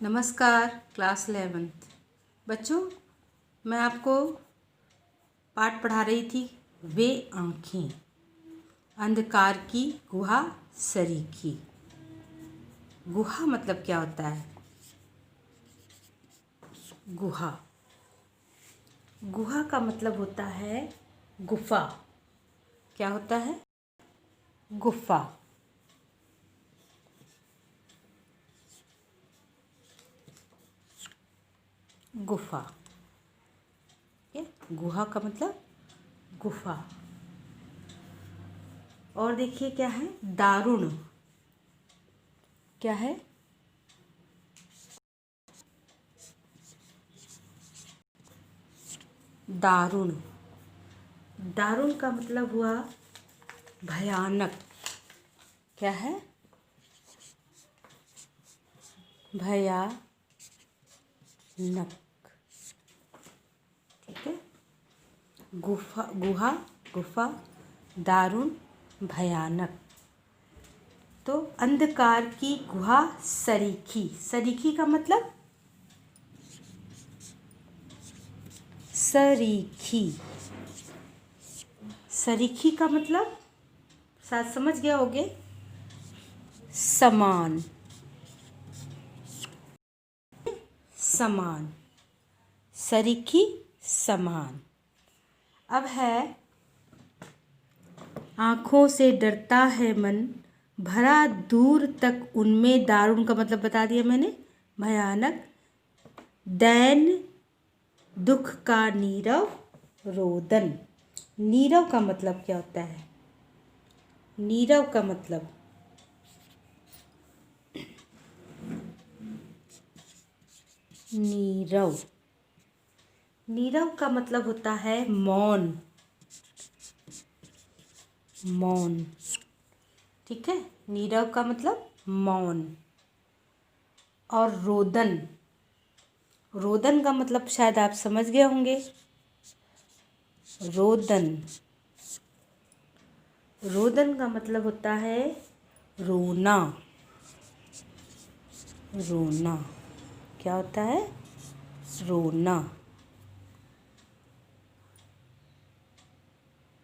नमस्कार class 11th बच्चों, मैं आपको पाठ पढ़ा रही थी। वे आँखें, अंधकार की गुहा सरीखी। गुहा मतलब क्या होता है? गुहा, गुहा का मतलब होता है गुफा। क्या होता है? गुफा। गुफा, ये गुहा का मतलब गुफा। और देखिए क्या है? दारुण। क्या है? दारुण। दारुण का मतलब हुआ भयानक। क्या है? भयानक। ठीक है। गुफा, गुहा, गुफा, दारुण, भयानक। तो अंधकार की गुहा सरीखी। सरीखी का मतलब सरीखी। सरीखी का मतलब शायद समझ गया होगे, समान। समान, सरीखी, समान। अब है आँखों से डरता है मन, भरा दूर तक उनमें। दारुण का मतलब बता दिया मैंने, भयानक। दैन दुख का नीरव रोदन। नीरव का मतलब क्या होता है? नीरव का मतलब नीरव, नीरव का मतलब होता है मौन। मौन, ठीक है। नीरव का मतलब मौन। और रोदन, रोदन का मतलब शायद आप समझ गए होंगे। रोदन, रोदन का मतलब होता है रोना। रोना, क्या होता है? रोना।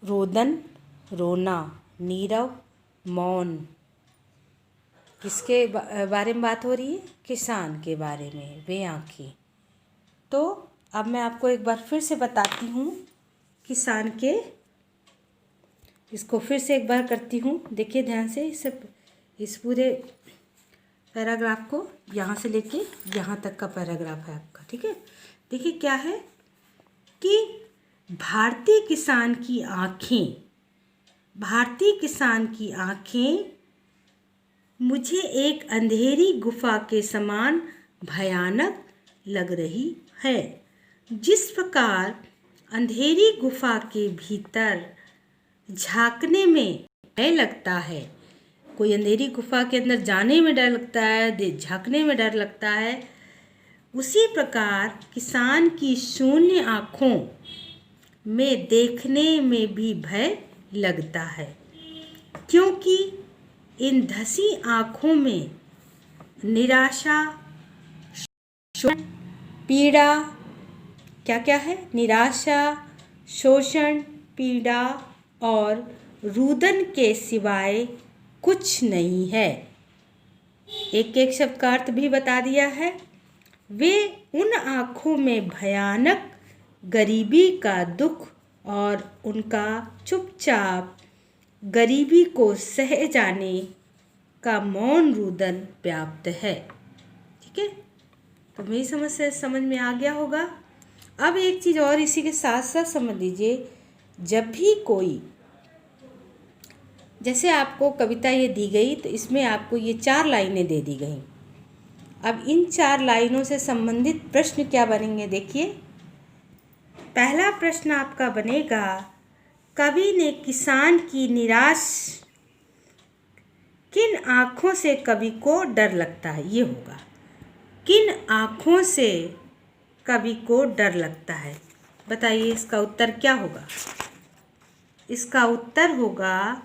रोदन, रोना, नीरव, मौन। किसके बारे में बात हो रही है? किसान के बारे में। वे आँखें। तो अब मैं आपको एक बार फिर से बताती हूँ किसान के, इसको फिर से एक बार करती हूँ। देखिए ध्यान से, इस पूरे पैराग्राफ को यहाँ से लेके यहाँ तक का पैराग्राफ है आपका, ठीक है। देखिए क्या है कि भारतीय किसान की आँखें, भारतीय किसान की आँखें मुझे एक अंधेरी गुफा के समान भयानक लग रही है। जिस प्रकार अंधेरी गुफा के भीतर झांकने में भय लगता है, कोई अंधेरी गुफा के अंदर जाने में डर लगता है, झांकने में डर लगता है, उसी प्रकार किसान की शून्य आँखों में देखने में भी भय लगता है, क्योंकि इन धसी आँखों में निराशा, शोषण, पीड़ा, क्या क्या है? निराशा, शोषण, पीड़ा और रुदन के सिवाय कुछ नहीं है। एक एक शब्द का अर्थ भी बता दिया है। वे उन आँखों में भयानक गरीबी का दुख और उनका चुपचाप गरीबी को सह जाने का मौन रुदन व्याप्त है। ठीक है, तो मेरी समझ में आ गया होगा। अब एक चीज़ और इसी के साथ साथ समझ लीजिए, जब भी कोई, जैसे आपको कविता ये दी गई तो इसमें आपको ये 4 लाइनें दे दी गई। अब इन 4 लाइनों से संबंधित प्रश्न क्या बनेंगे? देखिए, पहला प्रश्न आपका बनेगा, कवि ने किसान की निराश किन आँखों से कवि को डर लगता है? ये होगा, किन आँखों से कवि को डर लगता है? बताइए इसका उत्तर क्या होगा? इसका उत्तर होगा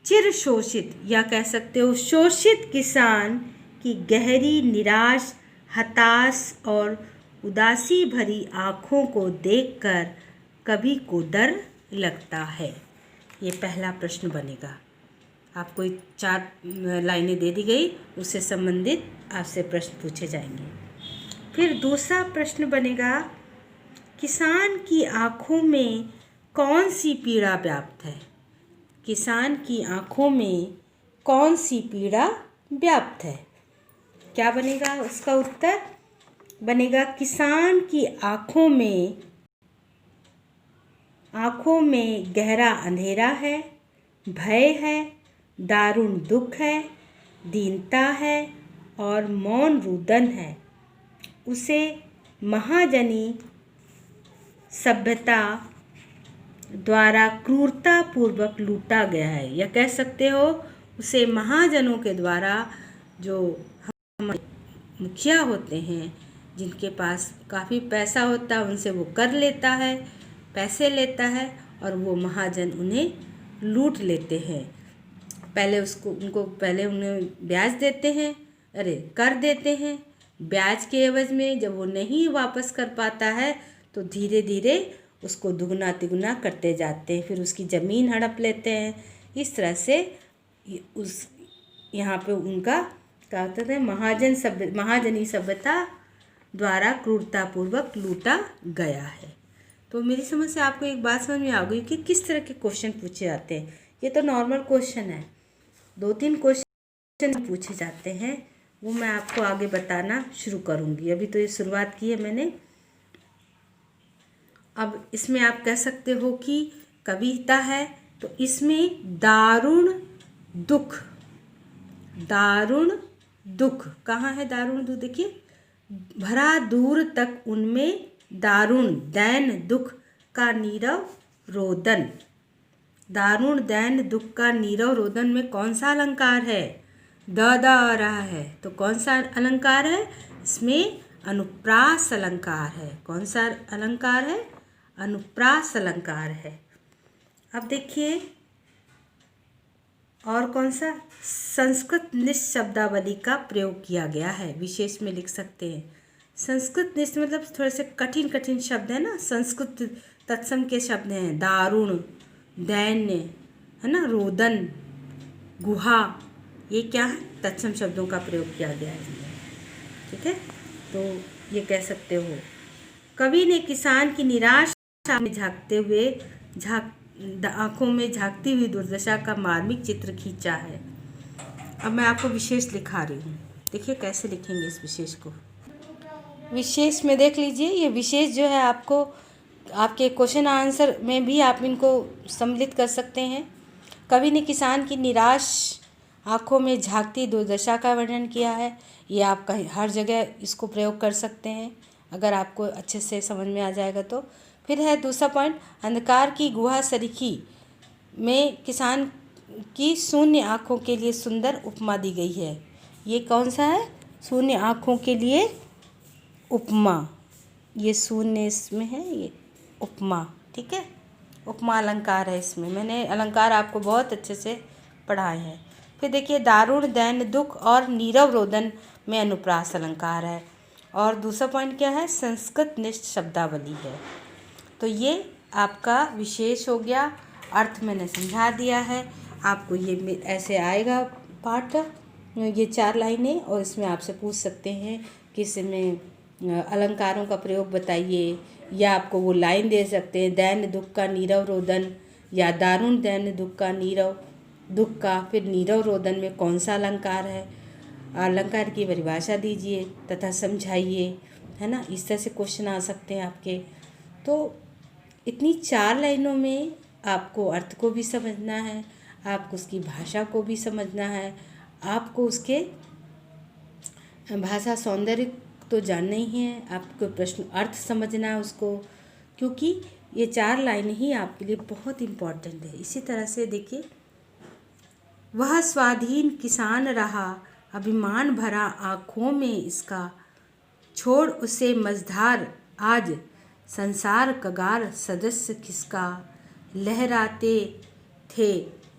चिर शोषित, या कह सकते हो शोषित किसान कि गहरी निराश, हताश और उदासी भरी आँखों को देखकर कवि को डर लगता है। ये पहला प्रश्न बनेगा। आपको 4 लाइनें दे दी गई, उससे संबंधित आपसे प्रश्न पूछे जाएंगे। फिर दूसरा प्रश्न बनेगा, किसान की आँखों में कौन सी पीड़ा व्याप्त है? किसान की आँखों में कौन सी पीड़ा व्याप्त है? क्या बनेगा उसका उत्तर? बनेगा किसान की आँखों में गहरा अंधेरा है, भय है, दारुण दुख है, दीनता है और मौन रुदन है। उसे महाजनी सभ्यता द्वारा क्रूरतापूर्वक लूटा गया है, या कह सकते हो उसे महाजनों के द्वारा, जो हमारे मुखिया होते हैं, जिनके पास काफ़ी पैसा होता है, उनसे वो कर लेता है, पैसे लेता है और वो महाजन उन्हें लूट लेते हैं। पहले उन्हें ब्याज देते हैं, कर देते हैं। ब्याज के एवज में जब वो नहीं वापस कर पाता है तो धीरे धीरे उसको दुगना तिगुना करते जाते हैं, फिर उसकी ज़मीन हड़प लेते हैं। इस तरह से यहाँ पे उनका क्या कहते हैं, महाजनी सभ्यता द्वारा क्रूरतापूर्वक लूटा गया है। तो मेरी समझ से आपको एक बात समझ में आ गई कि किस तरह के क्वेश्चन पूछे जाते हैं। ये तो नॉर्मल क्वेश्चन है, 2-3 क्वेश्चन पूछे जाते हैं, वो मैं आपको आगे बताना शुरू करूँगी। अभी तो ये शुरुआत की है मैंने। अब इसमें आप कह सकते हो कि कविता है, तो इसमें दारुण दुख कहाँ है? दारुण दुख देखिए, भरा दूर तक उनमें दारुण दैन दुख का नीरव रोदन। दारुण दैन दुख का नीरव रोदन में कौन सा अलंकार है? द आ रहा है, तो कौन सा अलंकार है? इसमें अनुप्रास अलंकार है। कौन सा अलंकार है? अनुप्रास अलंकार है। अब देखिए और कौन सा? संस्कृत निष्ठ शब्दावली का प्रयोग किया गया है, विशेष में लिख सकते हैं। संस्कृत निष्ठ मतलब थोड़े से कठिन शब्द है ना, संस्कृत तत्सम के शब्द हैं। दारुण, दैन्य है ना, रोदन, गुहा, ये क्या है? तत्सम शब्दों का प्रयोग किया गया है। ठीक है, तो ये कह सकते हो कवि ने किसान की निराशा में झांकते हुए आँखों में झांकती हुई दुर्दशा का मार्मिक चित्र खींचा है। अब मैं आपको विशेष लिखा रही हूँ, देखिए कैसे लिखेंगे इस विशेष को। विशेष में देख लीजिए, ये विशेष जो है आपको आपके क्वेश्चन आंसर में भी आप इनको सम्मिलित कर सकते हैं। कवि ने किसान की निराश आँखों में झांकती दुर्दशा का वर्णन किया है। ये आप कहीं हर जगह इसको प्रयोग कर सकते हैं, अगर आपको अच्छे से समझ में आ जाएगा तो। फिर है दूसरा पॉइंट, अंधकार की गुहा सरीखी में किसान की शून्य आँखों के लिए सुंदर उपमा दी गई है। ये कौन सा है? शून्य आँखों के लिए उपमा, ये शून्य इसमें है, ये उपमा। ठीक है, उपमा अलंकार है। इसमें मैंने अलंकार आपको बहुत अच्छे से पढ़ाए हैं। फिर देखिए दारुण दैन्य दुख और नीरव रोदन में अनुप्रास अलंकार है। और दूसरा पॉइंट क्या है? संस्कृत निष्ठ शब्दावली है। तो ये आपका विशेष हो गया, अर्थ मैंने समझा दिया है आपको। ये ऐसे आएगा पाठ, ये 4 लाइनें, और इसमें आपसे पूछ सकते हैं कि इसमें अलंकारों का प्रयोग बताइए, या आपको वो लाइन दे सकते हैं, दैन्य दुख का नीरव रोदन, या दारुण दैन्य दुख का नीरव दुख का फिर नीरव रोदन में कौन सा अलंकार है, अलंकार की परिभाषा दीजिए तथा समझाइए, है ना। इस तरह से क्वेश्चन आ सकते हैं आपके। तो इतनी 4 लाइनों में आपको अर्थ को भी समझना है, आपको उसकी भाषा को भी समझना है, आपको उसके भाषा सौंदर्य तो जानना ही है, आपको प्रश्न अर्थ समझना है उसको, क्योंकि ये 4 लाइन ही आपके लिए बहुत इम्पॉर्टेंट है। इसी तरह से देखिए, वह स्वाधीन किसान रहा, अभिमान भरा आँखों में इसका, छोड़ उसे मझधार आज संसार कगार सदस्य खिसका,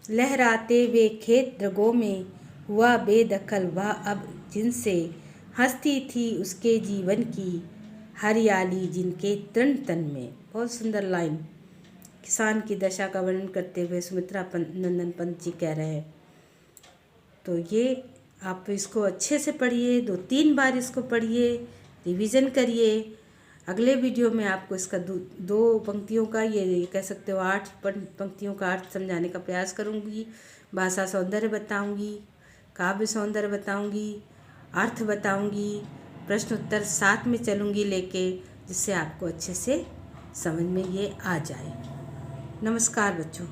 लहराते वे खेत रगों में, हुआ बेदखल वह अब जिनसे हंसती थी उसके जीवन की हरियाली जिनके तन तन में। बहुत सुंदर लाइन। किसान की दशा का वर्णन करते हुए सुमित्रा नंदन पंत जी कह रहे हैं। तो ये आप इसको अच्छे से पढ़िए, 2-3 बार इसको पढ़िए, रिवीजन करिए। अगले वीडियो में आपको इसका दो पंक्तियों का, ये कह सकते हो 8 पंक्तियों का अर्थ समझाने का प्रयास करूँगी। भाषा सौंदर्य बताऊँगी, काव्य सौंदर्य बताऊँगी, अर्थ बताऊँगी, प्रश्न उत्तर साथ में चलूँगी लेके, जिससे आपको अच्छे से समझ में ये आ जाए। नमस्कार बच्चों।